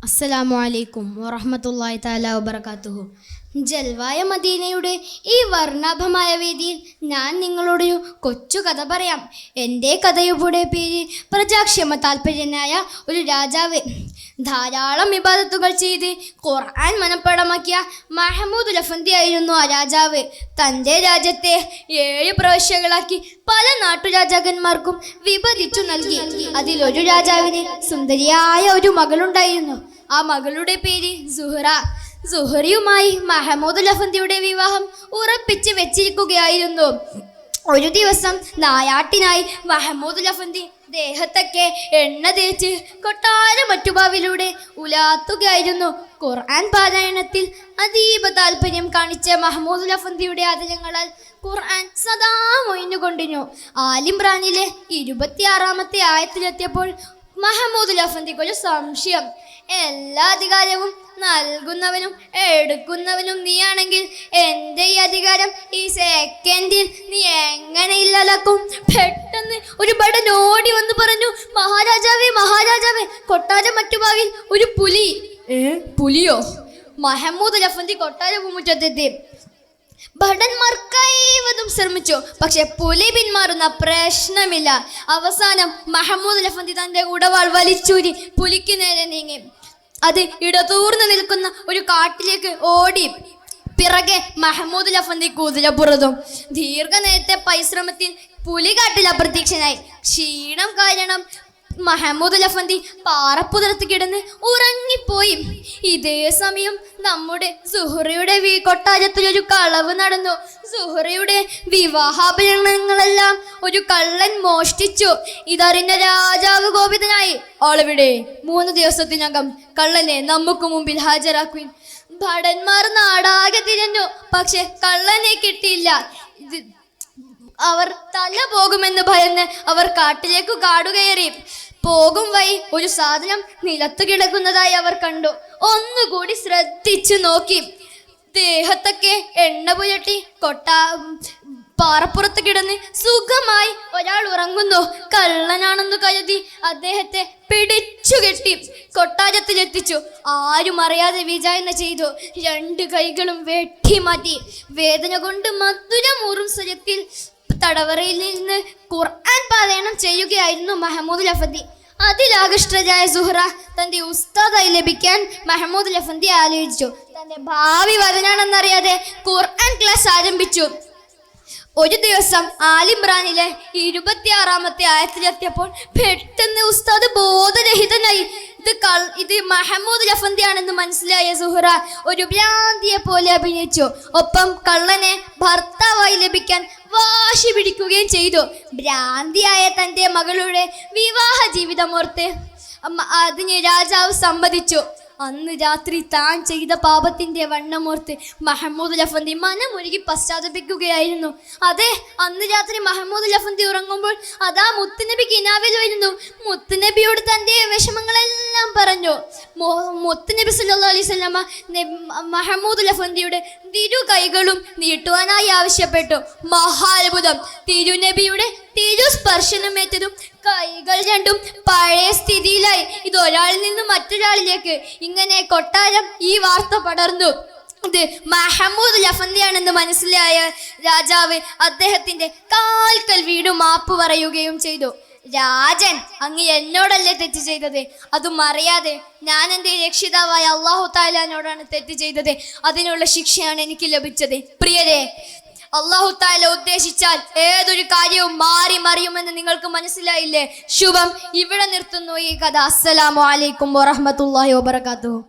അസ്സലാമു അലൈക്കും വറഹ്മത്തുള്ളാഹി തആല വബറകാതുഹു. ജൽവായ മദീനയുടെ ഈ വർണ്ണാഭമായ വേദിയിൽ ഞാൻ നിങ്ങളോടൊരു കൊച്ചു കഥ പറയാം. എൻ്റെ കഥയുടെ പേര് പ്രജാക്ഷേമ താല്പര്യനായ ഒരു രാജാവ്. ധാരാളം ഇബാദത്തുകൾ ചെയ്ത് ഖുർആൻ മനഃപ്പാഠമാക്കിയ മഹമൂദ് ലഫന്തി ആയിരുന്നു ആ രാജാവ്. തൻ്റെ രാജ്യത്തെ 7 പ്രവിശ്യകളാക്കി പല നാട്ടുരാജാക്കന്മാർക്കും വിഭജിച്ചു നൽകി. അതിലൊരു രാജാവിന് സുന്ദരിയായ ഒരു മകളുണ്ടായിരുന്നു. ആ മകളുടെ പേര് സുഹറ. സുഹറയുമായി മഹമൂദ് ലഫന്തിയുടെ വിവാഹം ഉറപ്പിച്ച് വെച്ചിരിക്കുകയായിരുന്നു. ഒരു ദിവസം നായാട്ടിനായി മഹമൂദ് ലഫന്തി ദേഹത്തൊക്കെ എണ്ണ തേച്ച് കൊട്ടാര മറ്റുപാവിലൂടെ ഉലാത്തുകയായിരുന്നു. ഖുർആൻ പാരായണത്തിൽ അതീവ താല്പര്യം കാണിച്ച മഹമൂദ് ലഫന്തിയുടെ ആദരങ്ങളാൽ ഖുർആൻ സദാ മൊഴിഞ്ഞുകൊണ്ടിരുന്നു. ആലിംറാനിലെ 26-ാമത്തെ ആയത്തിലെത്തിയപ്പോൾ മഹമൂദ് ലഫന്തിക്കൊരു സംശയം. എല്ലാ അധികാരവും നൽകുന്നവനും എടുക്കുന്നവനും നീയാണെങ്കിൽ എൻ്റെ ഈ അധികാരം ഈ സെക്കൻഡിൽ നീ എങ്ങനെ ഇല്ലാതാക്കും? പെട്ടെന്ന് ഒരു ഭടൻ ഓടി വന്ന് പറഞ്ഞു, മഹാരാജാവേ മഹാരാജാവേ, കൊട്ടാര മറ്റുഭാഗിൽ ഒരു പുലി. പുലിയോ? മഹമൂദ് ലഫന്തി കൊട്ടാര മുറ്റത്തെത്തി. ഭടന്മാർ കൈവതും ശ്രമിച്ചു, പക്ഷെ പുലി പിന്മാറുന്ന പ്രശ്നമില്ല. അവസാനം മഹമൂദ് ലഫന്തി തൻ്റെ ഉടവാൾ വലിച്ചൂരി പുലിക്ക് നേരെ നീങ്ങി. അത് ഇടതൂർന്ന് നിൽക്കുന്ന ഒരു കാട്ടിലേക്ക് ഓടി. പിറകെ മഹമൂദ് ലഫന്തി കുതിരപ്പുറത്തും. ദീർഘനേരത്തെ പരിശ്രമത്തിൽ പുലി കാട്ടിൽ അപ്രത്യക്ഷനായി. ക്ഷീണം കാരണം മഹമൂദ് ലഫന്തി പാറപ്പുതലത്ത് കിടന്ന് ഉറങ്ങിപ്പോയി. ഇതേ സമയം നമ്മുടെ സുഹറയുടെ കൊട്ടാരത്തിലൊരു കളവ് നടന്നു. സുഹറയുടെ വിവാഹാഭരണങ്ങളെല്ലാം ഒരു കള്ളൻ മോഷ്ടിച്ചു. ഇതറിഞ്ഞ രാജാവ് കോപിതനായി. ആളെവിടെ? 3 ദിവസത്തിനകം കള്ളനെ നമുക്ക് മുമ്പിൽ ഹാജരാക്കുവിൻ. ഭടന്മാർ നാടാകെ തിരഞ്ഞു, പക്ഷെ കള്ളനെ കിട്ടിയില്ല. അവർ തല പോകുമെന്ന് ഭയന്ന് അവർ കാട്ടിലേക്ക് കാടുകയറി. പോകും വഴി ഒരു സാധനം നിലത്ത് കിടക്കുന്നതായി അവർ കണ്ടു. ഒന്നുകൂടി ശ്രദ്ധിച്ചു നോക്കി. ദേഹത്തൊക്കെ എണ്ണ പുരട്ടി പാറപ്പുറത്ത് കിടന്ന് സുഖമായി ഒരാൾ ഉറങ്ങുന്നു. കള്ളനാണെന്ന് കരുതി അദ്ദേഹത്തെ പിടിച്ചു കെട്ടി കൊട്ടാരത്തിലെത്തിച്ചു. ആരും അറിയാതെ വിചാരണ ചെയ്തു. 2 കൈകളും വെട്ടിമാറ്റി. വേദന കൊണ്ട് മധുരമൂറും സ്വരത്തിൽ തടവറയിൽ നിന്ന് ഖുർആൻ പാരായണം ചെയ്യുകയായിരുന്നു മഹമൂദ് ലഫന്തി. അതിലാകൃഷ്ടയായ സുഹറ തൻ്റെ ഉസ്താദായി ലഭിക്കാൻ മഹമൂദ് ലഫന്തി ആലോചിച്ചു. തൻ്റെ ഭാവി വരനാണെന്നറിയാതെ ഖുർആൻ ക്ലാസ് ആരംഭിച്ചു. ഒരു ദിവസം ആലിംറാനിലെ 26-ാമത്തെ ആയത്തിലെത്തിയപ്പോൾ പെട്ടെന്ന് ഉസ്താദ് ബോധരഹിതനായി. ഇത് മഹമൂദ് ലഫന്തിയാണെന്ന് മനസ്സിലായ സുഹറ ഒരു ഭ്രാന്തിയെ പോലെ അഭിനയിച്ചു. ഒപ്പം കള്ളനെ ഭർത്താവായി ലഭിക്കാൻ വാശി പിടിക്കുകയും ചെയ്തു. ഭ്രാന്തിയായ തൻ്റെ മകളുടെ വിവാഹ ജീവിതമോർത്ത് അതിന് രാജാവ് സമ്മതിച്ചു. അന്ന് രാത്രി താൻ ചെയ്ത പാപത്തിന്റെ വണ്ണമോർത്ത് മഹമൂദ് ലഫന്തി മനമൊരുകി പശ്ചാത്തപിക്കുകയായിരുന്നു. അതെ, അന്ന് രാത്രി മഹമൂദ് ലഫന്തി ഉറങ്ങുമ്പോൾ അതാ മുത്തുനബി കിനാവിൽ വരുന്നു. മുത്തുനബിയോട് തൻ്റെ വിഷമങ്ങളെല്ലാം പറഞ്ഞു. മുത്തുനബി സല്ലല്ലാഹു അലൈഹി വസല്ലമ മഹമൂദ് ലഫന്തിയുടെ 2 കൈകളും നീട്ടുവാനായി ആവശ്യപ്പെട്ടു. മഹാത്ഭുതം! തിരുനബിയുടെ തിരുസ്പർശനമേറ്റതും കൈകൾ 2 പഴയ സ്ഥിതിയിലായി. ഇത് ഒരാളിൽ നിന്ന് മറ്റൊരാളിലേക്ക്. ഇങ്ങനെ കൊട്ടാരം ഈ വാർത്ത പടർന്നു. ഇത് മഹമൂദ് ലഫന്തിയാണെന്ന് മനസ്സിലായ രാജാവ് അദ്ദേഹത്തിന്റെ കാൽക്കൽ വീണു മാപ്പ് പറയുകയും ചെയ്തു. രാജൻ, അങ്ങ് എന്നോടല്ലേ തെറ്റ് ചെയ്തത്? അതും അറിയാതെ ഞാൻ എൻ്റെ രക്ഷിതാവായ അല്ലാഹു തആലയോടാണ് തെറ്റ് ചെയ്തത്. അതിനുള്ള ശിക്ഷയാണ് എനിക്ക് ലഭിച്ചത്. പ്രിയരെ, അല്ലാഹു തആല ഉദ്ദേശിച്ചാൽ ഏതൊരു കാര്യവും മാറി മറിയുമെന്ന് നിങ്ങൾക്ക് മനസ്സിലായില്ലേ? ശുഭം. ഇവിടെ നിർത്തുന്നു ഈ കഥ. അസ്സലാമു അലൈക്കും വറഹ്മത്തുള്ളാഹി വബറകാതുഹു.